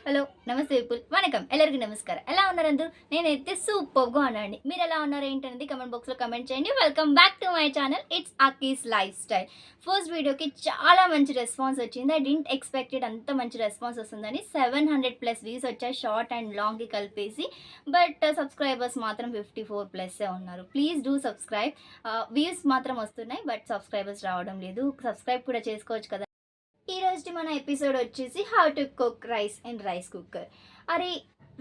Hello నమస్తే people vanakkam ಎಲ್ಲರಿಗೂ నమస్కారం ఎలా ఉన్నారు అందరూ నేనైతే సూపర్గా ఉన్నానండి మీరు ఎలా ఉన్నారు ఏంటనేది కమెంట్ బాక్స్లో కమెంట్ చేయండి welcome back to my channel it's Akhi's life style first వీడియోకి చాలా మంచి రెస్పాన్స్ వచ్చింది ఐ డింట్ ఎక్స్పెక్టెడ్ అంత మంచి రెస్పాన్స్ వస్తుందని 700+ వ్యూస్ వచ్చాయి షార్ట్ అండ్ లాంగ్కి కలిపేసి బట్ సబ్స్క్రైబర్స్ మాత్రం 54+ ఉన్నారు ప్లీజ్ డూ సబ్స్క్రైబ్ వ్యూస్ మాత్రం వస్తున్నాయి బట్ సబ్స్క్రైబర్స్ రావడం లేదు సబ్స్క్రైబ్ కూడా చేసుకోవచ్చు కదా ఈ రోజు మన ఎపిసోడ్ వచ్చేసి how to cook rice in rice cooker అరే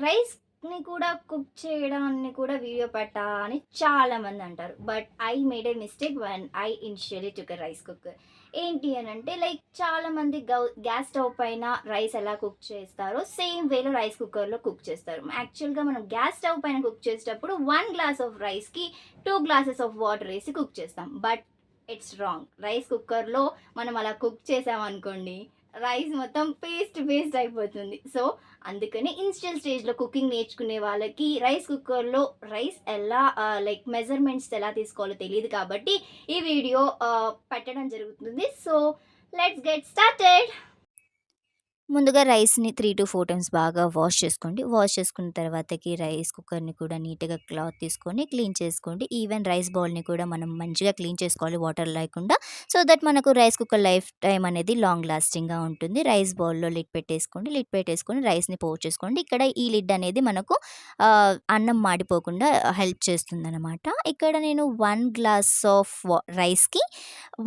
రైస్ని కూడా కుక్ చేయడాన్ని కూడా వీడియో పెట్టా అని చాలామంది అంటారు but I made A mistake one I initially took rice cooker ఏంటి అని అంటే లైక్ చాలామంది గ్యాస్ స్టవ్ పైన రైస్ ఎలా కుక్ చేస్తారో సేమ్ వేలో రైస్ కుక్కర్లో కుక్ చేస్తారు యాక్చువల్గా మనం గ్యాస్ స్టవ్ పైన కుక్ చేసేటప్పుడు 1 గ్లాస్ ఆఫ్ రైస్కి 2 గ్లాసెస్ ఆఫ్ వాటర్ వేసి కుక్ చేస్తాం బట్ ఇట్స్ రాంగ్ రైస్ కుక్కర్లో మనం అలా కుక్ చేసామనుకోండి రైస్ మొత్తం పేస్ట్ అయిపోతుంది సో అందుకని ఇనిషియల్ స్టేజ్లో కుకింగ్ నేర్చుకునే వాళ్ళకి రైస్ కుక్కర్లో రైస్ ఎలా లైక్ మెజర్మెంట్స్ ఎలా తీసుకోవాలో తెలియదు కాబట్టి ఈ వీడియో పెట్టడం జరుగుతుంది సో లెట్స్ గెట్ స్టార్టెడ్ ముందుగా రైస్ని 3 to 4 టైమ్స్ బాగా వాష్ చేసుకోండి వాష్ చేసుకున్న తర్వాతకి రైస్ కుక్కర్ని కూడా నీట్గా క్లాత్ తీసుకొని క్లీన్ చేసుకోండి ఈవెన్ రైస్ బౌల్ని కూడా మనం మంచిగా క్లీన్ చేసుకోవాలి వాటర్ లేకుండా సో దట్ మనకు రైస్ కుక్కర్ లైఫ్ టైం అనేది లాంగ్ లాస్టింగ్గా ఉంటుంది రైస్ బౌల్లో లిడ్ పెట్టేసుకొని రైస్ని పోవ్ చేసుకోండి ఇక్కడ ఈ లిడ్ అనేది మనకు అన్నం మాడిపోకుండా హెల్ప్ చేస్తుంది అనమాట ఇక్కడ నేను 1 గ్లాస్ ఆఫ్ రైస్కి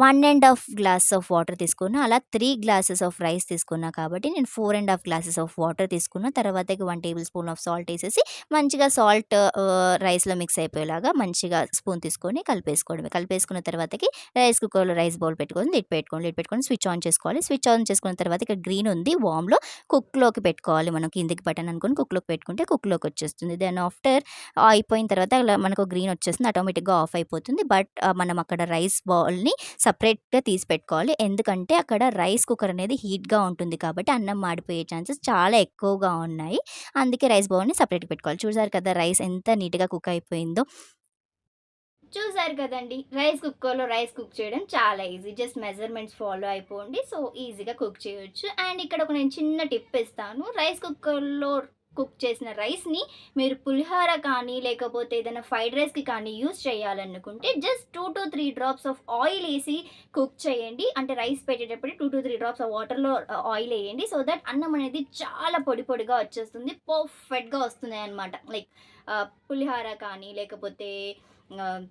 1.5 గ్లాస్ ఆఫ్ వాటర్ తీసుకున్నా అలా 3 గ్లాసెస్ ఆఫ్ రైస్ తీసుకున్నా కాబట్టి నేను 4.5 గ్లాసెస్ ఆఫ్ వాటర్ తీసుకున్న తర్వాతకి 1 టేబుల్ స్పూన్ ఆఫ్ సాల్ట్ వేసేసి మంచిగా సాల్ట్ రైస్లో మిక్స్ అయిపోయేలాగా మంచిగా స్పూన్ తీసుకొని కలిపేసుకున్న తర్వాతకి రైస్ కుక్కర్లో రైస్ బౌల్ పెట్టుకొని లిడ్ పెట్టుకొని స్విచ్ ఆన్ చేసుకోవాలి స్విచ్ ఆన్ చేసుకున్న తర్వాత ఇక్కడ గ్రీన్ ఉంది వామ్లో కుక్లోకి పెట్టుకోవాలి మనం కిందికి బటన్ అనుకొని కుక్లోకి పెట్టుకుంటే కుక్లోకి వచ్చేస్తుంది దెన్ ఆఫ్టర్ అయిపోయిన తర్వాత అలా మనకు గ్రీన్ వచ్చేస్తుంది ఆటోమేటిక్గా ఆఫ్ అయిపోతుంది బట్ మనం అక్కడ రైస్ బౌల్ని సపరేట్గా తీసి పెట్టుకోవాలి ఎందుకంటే అక్కడ రైస్ కుక్కర్ అనేది హీట్గా ఉంటుంది కాబట్టి అన్నం మాడిపోయే ఛాన్సెస్ చాలా ఎక్కువగా ఉన్నాయి అందుకే రైస్ బౌల్ని సపరేట్గా పెట్టుకోవాలి చూసారు కదా రైస్ ఎంత నీట్గా కుక్ అయిపోయిందో చూసారు కదండి రైస్ కుక్కర్లో రైస్ కుక్ చేయడం చాలా ఈజీ జస్ట్ మెజర్మెంట్స్ ఫాలో అయిపోండి సో ఈజీగా కుక్ చేయొచ్చు అండ్ ఇక్కడ ఒక నేను చిన్న టిప్ ఇస్తాను రైస్ కుక్కర్లో కుక్ చేసిన రైస్ని మీరు పులిహోర కానీ లేకపోతే ఏదైనా ఫ్రైడ్ రైస్కి కానీ యూస్ చేయాలనుకుంటే just 2 to 3 drops of oil వేసి కుక్ చేయండి అంటే రైస్ పెట్టేటప్పుడు 2 to 3 డ్రాప్స్ ఆఫ్ వాటర్లో ఆయిల్ వేయండి సో దట్ అన్నం అనేది చాలా పొడిగా వచ్చేస్తుంది పర్ఫెక్ట్గా వస్తుంది అనమాట లైక్ పులిహోర కానీ లేకపోతే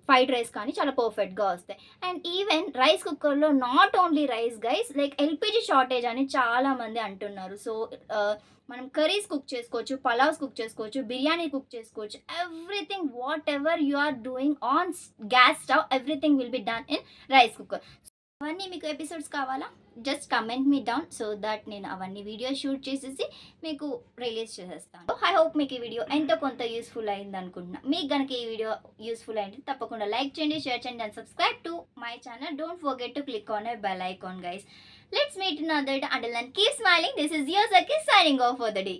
ఫ్రైడ్ రైస్ కానీ చాలా పర్ఫెక్ట్గా వస్తాయి అండ్ ఈవెన్ రైస్ కుక్కర్లో not only rice guys like LPG shortage అని చాలామంది అంటున్నారు సో మనం కర్రీస్ కుక్ చేసుకోవచ్చు పలావ్స్ కుక్ చేసుకోవచ్చు బిర్యానీ కుక్ చేసుకోవచ్చు everything whatever you are doing on gas stove everything will be done in rice cooker అవన్నీ మీకు ఎపిసోడ్స్ కావాలా just comment me down so that నేను అవన్నీ వీడియో షూట్ చేసేసి మీకు రిలీజ్ చేసేస్తాను ఐ హోప్ మీకు ఈ వీడియో ఎంతో కొంత యూస్ఫుల్ అయింది అనుకుంటున్నా మీకు కనుక ఈ వీడియో యూస్ఫుల్ అయింది తప్పకుండా లైక్ చేయండి షేర్ చేయండి and subscribe to my channel don't forget to click on a bell icon guys let's meet in other until then keep smiling this is your Zaki signing off for the day.